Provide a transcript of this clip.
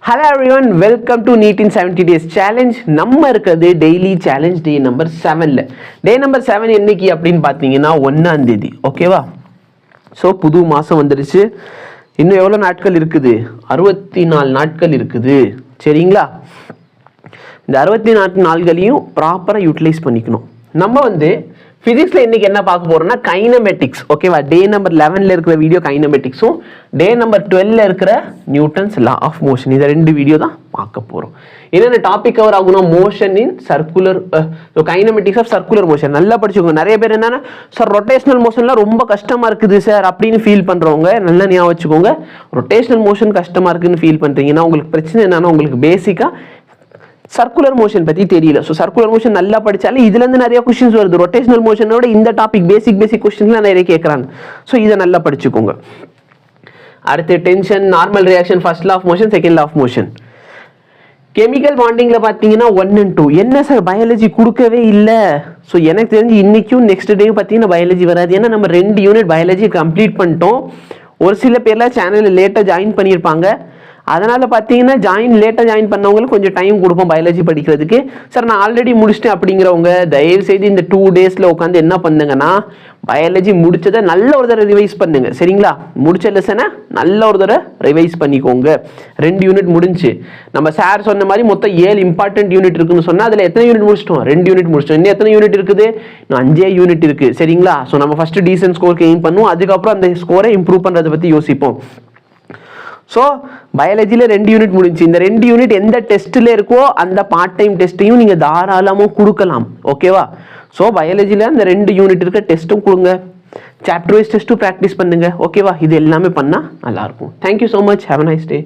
Hello everyone, welcome to NEET in 70 days challenge. நம்ம இருக்குது daily challenge day number 7ல. Day number 7 என்னைக்கு அப்படின்னு பார்த்தீங்கன்னா 1ஆம் தேதி. ஓகேவா? ஸோ புது மாதம் வந்துடுச்சு. இன்னும் எவ்வளோ நாட்கள் இருக்குது? 64 நாட்கள் இருக்குது. சரிங்களா? இந்த 64 நாட்களையும் ப்ராப்பராக யூட்டிலைஸ் பண்ணிக்கணும். நம்ம ஃபிசிக்ஸில் இன்னைக்கு என்ன பார்க்க போறோம்னா கைனமெட்டிக்ஸ். ஓகேவா? டே நம்பர் 11ல இருக்கிற வீடியோ கைனமெட்டிக்ஸும் டே நம்பர் 12ல இருக்கிற நியூட்டன்ஸ் லா ஆஃப் மோஷன், இந்த ரெண்டு வீடியோ தான் பார்க்க போறோம். என்னென்ன டாபிக் கவர் ஆகும்னா motion in circular, kinematics of circular motion. நல்லா படிச்சுக்கோங்க. நிறைய பேர் என்னன்னா சார் ரொட்டேஷனல் மோஷன்லாம் ரொம்ப கஷ்டமா இருக்குது சார் அப்படின்னு ஃபீல் பண்றவங்க நல்லா ஞாபகம் வச்சுக்கோங்க. ரொட்டேஷனல் மோஷன் கஷ்டமா இருக்குன்னு ஃபீல் பண்றீங்கன்னா உங்களுக்கு பிரச்சனை என்னன்னா உங்களுக்கு பேசிக்கா சர்க்குலர் மோஷன் பத்தி தெரியல. ஸோ சர்க்குலர் மோஷன் நல்லா படிச்சாலே இதுல இருந்து நிறைய கொஸ்டின்ஸ் வருது. ரொட்டேஷனல் மோஷனோட இந்த டாபிக் பேசிக் கொஸ்டின்ஸ்லாம் நிறைய கேட்கறாங்க. ஸோ இதை நல்லா படிச்சுக்கோங்க. அடுத்து tension, normal reaction, first law of motion, second law of motion. Chemical பாண்டிங்ல பாத்தீங்கன்னா 1 and 2. என்ன சார் பயாலஜி கொடுக்கவே இல்லை? ஸோ எனக்கு தெரிஞ்சு இன்னைக்கும் நெக்ஸ்ட் டேயும் பார்த்தீங்கன்னா பயாலஜி வராது. ஏன்னா நம்ம 2 யூனிட் பயாலஜி கம்ப்ளீட் பண்ணிட்டோம். ஒரு சில பேர்லாம் சேனலில் லேட்டாக ஜாயின் பண்ணியிருப்பாங்க. அதனால் பார்த்தீங்கன்னா லேட்டாக ஜாயின் பண்ணவங்களுக்கு கொஞ்சம் டைம் கொடுப்போம் பயாலஜி படிக்கிறதுக்கு. சார் நான் ஆல்ரெடி முடிச்சிட்டேன் அப்படிங்கிறவங்க தயவு செய்து இந்த 2 டேஸில் உட்காந்து என்ன பண்ணுங்கன்னா பயாலஜி முடிச்சதை நல்ல ஒரு தடவை ரிவைஸ் பண்ணுங்க. சரிங்களா? முடிச்ச லெசனை நல்ல ஒரு தடவை ரிவைஸ் பண்ணிக்கோங்க. 2 யூனிட் முடிஞ்சு நம்ம சார் சொன்ன மாதிரி மொத்தம் 7 இம்பார்ட்டன்ட் யூனிட் இருக்குன்னு சொன்னால் அதில் எத்தனை யூனிட் முடிச்சிட்டோம்? 2 யூனிட் முடிச்சிட்டோம். இன்னும் எத்தனை யூனிட் இருக்குது? இன்னும் 5 யூனிட் இருக்குது. சரிங்களா? ஸோ நம்ம ஃபர்ஸ்ட் டீசன்ட் ஸ்கோருக்கு எய்ம் பண்ணுவோம். அதுக்கப்புறம் அந்த ஸ்கோரை இம்ப்ரூவ் பண்ணுறதை பற்றி யோசிப்போம். ஸோ பயாலஜியில் 2 யூனிட் முடிஞ்சு. இந்த 2 யூனிட் எந்த டெஸ்ட்டில் இருக்கோ அந்த பார்ட் டைம் டெஸ்ட்டையும் நீங்கள் தாராளமாக கொடுக்கலாம். ஓகேவா? ஸோ பயாலஜியில் அந்த 2 யூனிட் இருக்க டெஸ்ட்டும் கொடுங்க. சாப்டர் வைஸ் டெஸ்ட்டும் ப்ராக்டிஸ் பண்ணுங்க. ஓகேவா? இது எல்லாமே பண்ணால் நல்லாயிருக்கும். Thank you so much. Have a nice day.